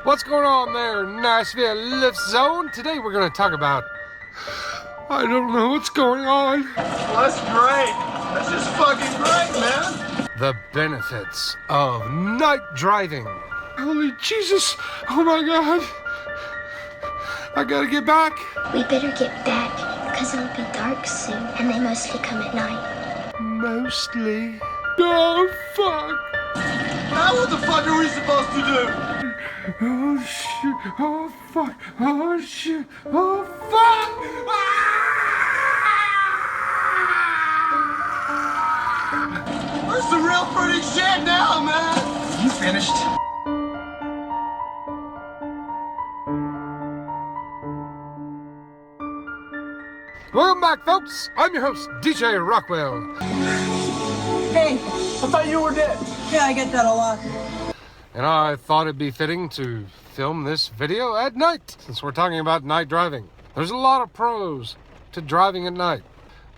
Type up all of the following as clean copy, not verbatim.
What's going on there, Nashville LyftZone? Today we're going to talk about, I don't know what's going on. Well, that's great. That's just fucking great, man. The benefits of night driving. Holy Jesus, oh my God. I gotta get back. We better get back, because it'll be dark soon, and they mostly come at night. Mostly. Oh, fuck. Now what the fuck are we supposed to do? Oh, shit. Oh, fuck. Oh, shit. Oh, fuck. That's some real pretty shit now, man. You finished? Welcome back, folks. I'm your host, DJ Rockwell. Hey, I thought you were dead. Yeah, I get that a lot. And I thought it'd be fitting to film this video at night, since we're talking about night driving. There's a lot of pros to driving at night.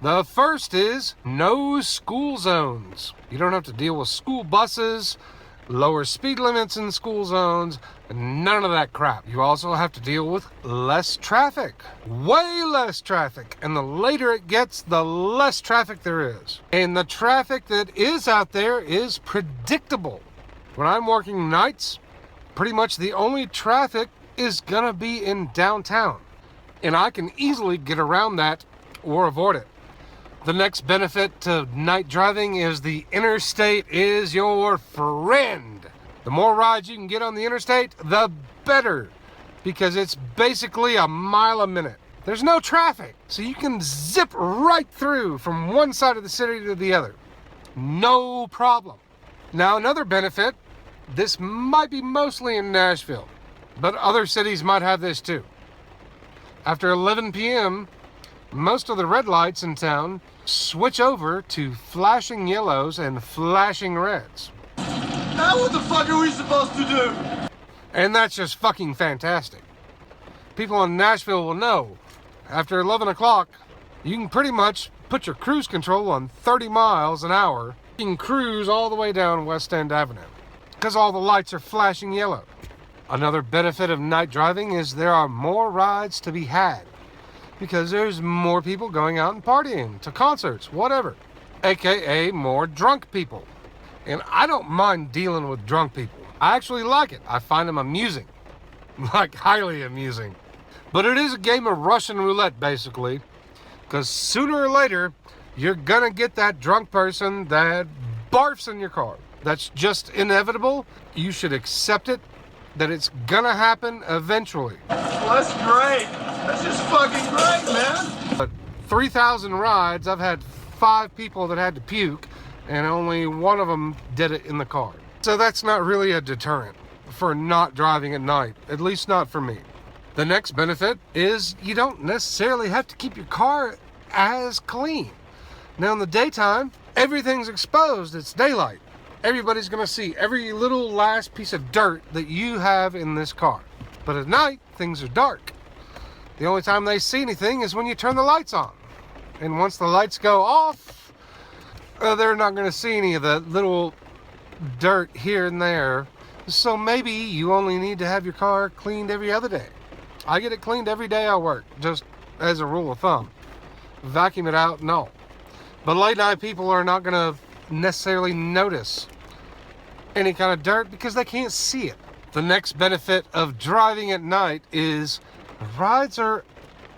The first is no school zones. You don't have to deal with school buses, lower speed limits in school zones, none of that crap. You also have to deal with less traffic, way less traffic. And the later it gets, the less traffic there is. And the traffic that is out there is predictable. When I'm working nights, pretty much the only traffic is gonna be in downtown. And I can easily get around that or avoid it. The next benefit to night driving is the interstate is your friend. The more rides you can get on the interstate, the better, because it's basically a mile a minute. There's no traffic, so you can zip right through from one side of the city to the other. No problem. Now, another benefit, this might be mostly in Nashville, but other cities might have this too. After 11 p.m., most of the red lights in town switch over to flashing yellows and flashing reds. Now what the fuck are we supposed to do? And that's just fucking fantastic. People in Nashville will know, after 11 o'clock, you can pretty much put your cruise control on 30 miles an hour. You can cruise all the way down West End Avenue, because all the lights are flashing yellow. Another benefit of night driving is there are more rides to be had, because there's more people going out and partying, to concerts, whatever. AKA more drunk people. And I don't mind dealing with drunk people. I actually like it. I find them amusing. Like, highly amusing. But it is a game of Russian roulette, basically. Because sooner or later, you're gonna get that drunk person that barfs in your car. That's just inevitable. You should accept it, that it's gonna happen eventually. Well, that's great. That's just fucking great, man. But 3,000 rides, I've had 5 people that had to puke, and only one of them did it in the car. So that's not really a deterrent for not driving at night, at least not for me. The next benefit is you don't necessarily have to keep your car as clean. Now in the daytime, everything's exposed, it's daylight. Everybody's gonna see every little last piece of dirt that you have in this car. But at night, things are dark. The only time they see anything is when you turn the lights on. And once the lights go off, they're not going to see any of the little dirt here and there. So maybe you only need to have your car cleaned every other day. I get it cleaned every day I work, just as a rule of thumb. Vacuum it out, no. But late night people are not going to necessarily notice any kind of dirt because they can't see it. The next benefit of driving at night is rides are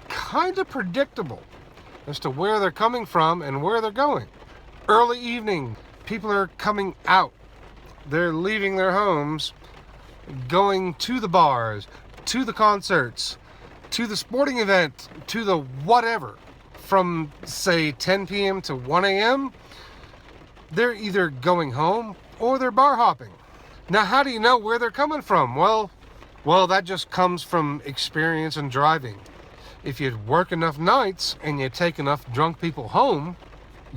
kind of predictable as to where they're coming from and where they're going. Early evening, people are coming out. They're leaving their homes, going to the bars, to the concerts, to the sporting event, to the whatever. From, say, 10 p.m. to 1 a.m., they're either going home or they're bar hopping. Now, how do you know where they're coming from? Well, that just comes from experience in driving. If you work enough nights and you take enough drunk people home,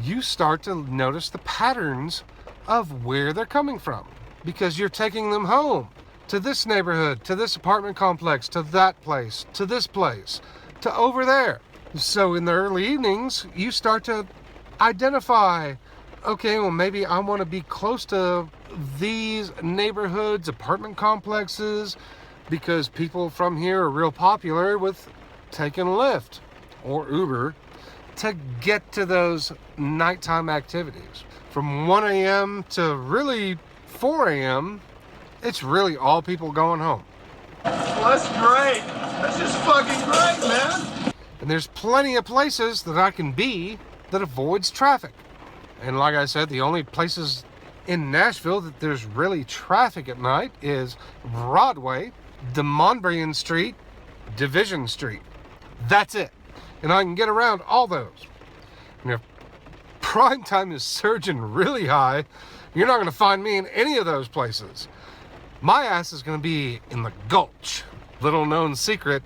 you start to notice the patterns of where they're coming from, because you're taking them home to this neighborhood, to this apartment complex, to that place, to this place, to over there. So in the early evenings, you start to identify, okay, well, maybe I want to be close to these neighborhoods, apartment complexes, because people from here are real popular with taking Lyft or Uber to get to those nighttime activities. From 1 a.m. to really 4 a.m., it's really all people going home. Well, that's great. That's just fucking great, man. And there's plenty of places that I can be that avoids traffic. And like I said, the only places in Nashville that there's really traffic at night is Broadway, DeMonbrian Street, Division Street. That's it. And I can get around all those. And if prime time is surging really high, you're not going to find me in any of those places. My ass is going to be in the Gulch. Little known secret,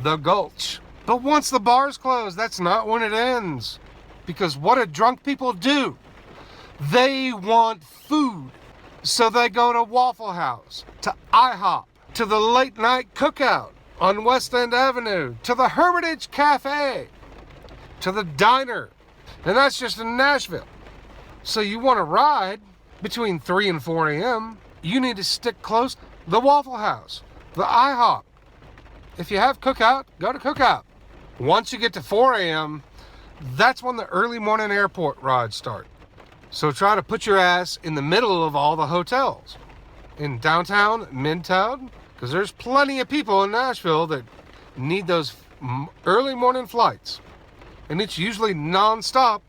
the Gulch. But once the bars close, that's not when it ends. Because what do drunk people do? They want food. So they go to Waffle House, to IHOP, to the late night cookout on West End Avenue, to the Hermitage Cafe, to the diner. And that's just in Nashville. So you want to ride between 3 and 4 a.m., you need to stick close to the Waffle House, the IHOP. If you have cookout, go to cookout. Once you get to 4 a.m., that's when the early morning airport rides start. So try to put your ass in the middle of all the hotels. In downtown, midtown, because there's plenty of people in Nashville that need those early morning flights. And it's usually non-stop.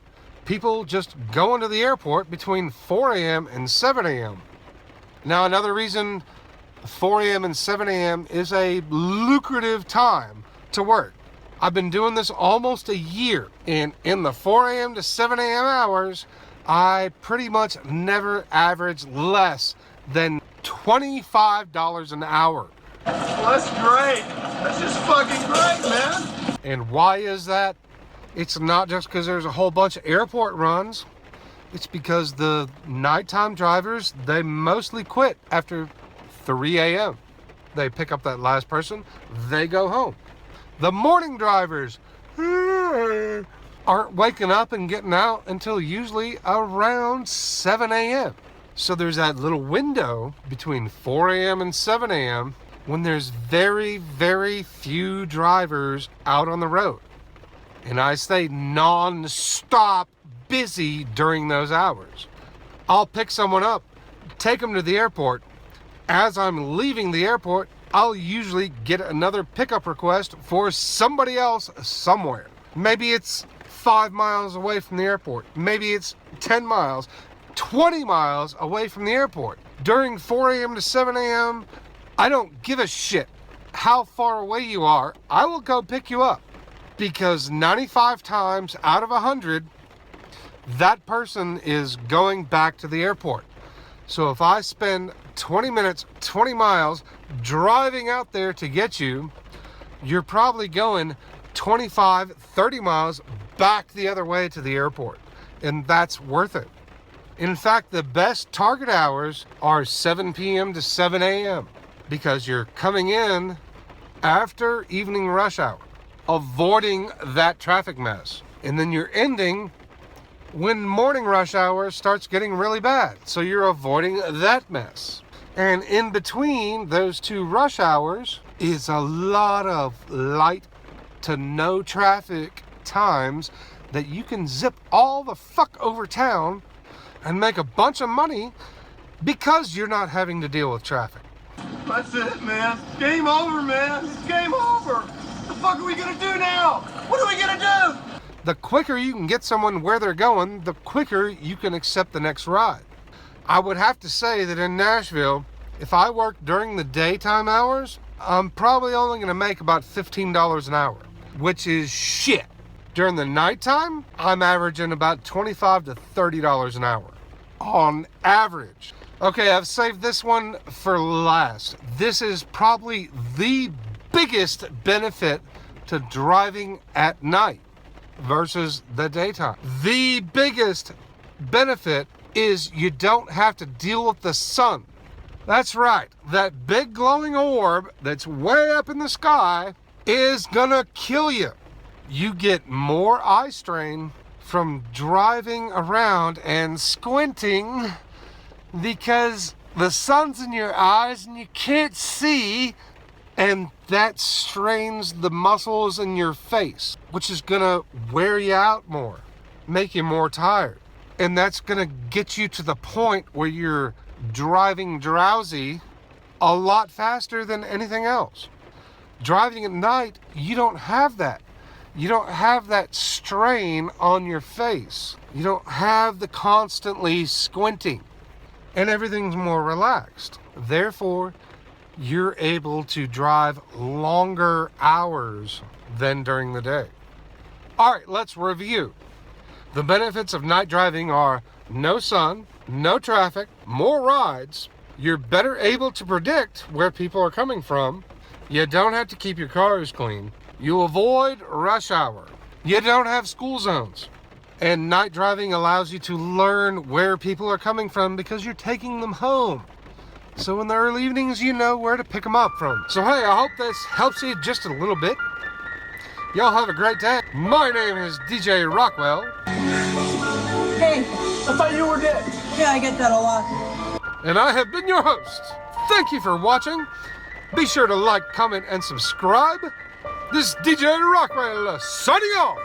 People just going to the airport between 4 a.m. and 7 a.m. Now, another reason 4 a.m. and 7 a.m. is a lucrative time to work. I've been doing this almost a year, and in the 4 a.m. to 7 a.m. hours, I pretty much never average less than $25 an hour. Well, that's great. That's just fucking great, man. And why is that? It's not just because there's a whole bunch of airport runs. It's because the nighttime drivers, they mostly quit after 3 a.m. They pick up that last person, they go home. The morning drivers aren't waking up and getting out until usually around 7 a.m. So there's that little window between 4 a.m. and 7 a.m. when there's very, very few drivers out on the road. And I stay non-stop busy during those hours. I'll pick someone up, take them to the airport. As I'm leaving the airport, I'll usually get another pickup request for somebody else somewhere. Maybe it's 5 miles away from the airport. Maybe it's 10 miles, 20 miles away from the airport. During 4 a.m. to 7 a.m., I don't give a shit how far away you are. I will go pick you up. Because 95 times out of 100, that person is going back to the airport. So if I spend 20 minutes, 20 miles driving out there to get you, you're probably going 25, 30 miles back the other way to the airport. And that's worth it. In fact, the best target hours are 7 p.m. to 7 a.m. because you're coming in after evening rush hour, avoiding that traffic mess. And then you're ending when morning rush hour starts getting really bad. So you're avoiding that mess. And in between those two rush hours is a lot of light to no traffic times that you can zip all the fuck over town and make a bunch of money because you're not having to deal with traffic. That's it, man. Game over, man. It's game over. What the fuck are we gonna do now? What are we gonna do? The quicker you can get someone where they're going, the quicker you can accept the next ride. I would have to say that in Nashville, if I work during the daytime hours, I'm probably only going to make about $15 an hour, which is shit. During the nighttime, I'm averaging about $25 to $30 an hour on average. Okay, I've saved this one for last. This is probably the biggest benefit to driving at night versus the daytime. The biggest benefit is you don't have to deal with the sun. That's right, that big glowing orb that's way up in the sky is gonna kill you. You get more eye strain from driving around and squinting because the sun's in your eyes and you can't see And that strains the muscles in your face, which is gonna wear you out more, make you more tired. And that's gonna get you to the point where you're driving drowsy a lot faster than anything else. Driving at night, you don't have that. You don't have that strain on your face. You don't have the constantly squinting, and everything's more relaxed. Therefore, you're able to drive longer hours than during the day. All right, let's review. The benefits of night driving are no sun, no traffic, more rides. You're better able to predict where people are coming from. You don't have to keep your cars clean. You avoid rush hour. You don't have school zones. And night driving allows you to learn where people are coming from because you're taking them home. So in the early evenings, you know where to pick them up from. So hey, I hope this helps you just a little bit. Y'all have a great day. My name is DJ Rockwell. Hey, I thought you were dead. Yeah, I get that a lot. And I have been your host. Thank you for watching. Be sure to like, comment, and subscribe. This is DJ Rockwell signing off.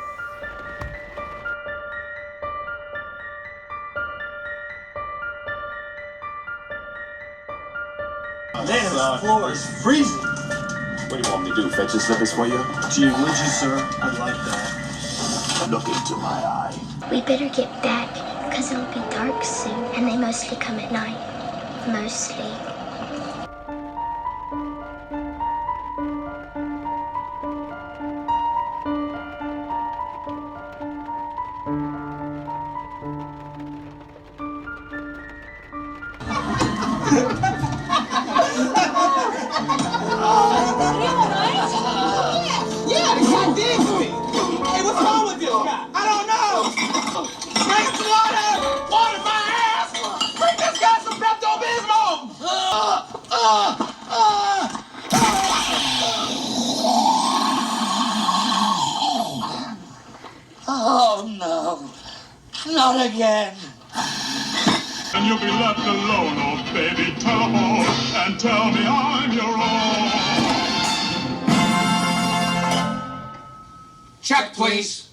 Damn, the floor is freezing. What do you want me to do? Fetch the slippers for you? Gee, would you, sir? I'd like that. Look into my eye. We better get back, because it'll be dark soon, and they mostly come at night. Mostly. Yeah, he digs me. Hey, what's wrong with this guy? I don't know. Bring some water. Water my ass. Bring this guy some Pepto-Bismol. Oh no, not again. And you'll be left alone, oh baby, telephone and tell me I'm your own. Check, please.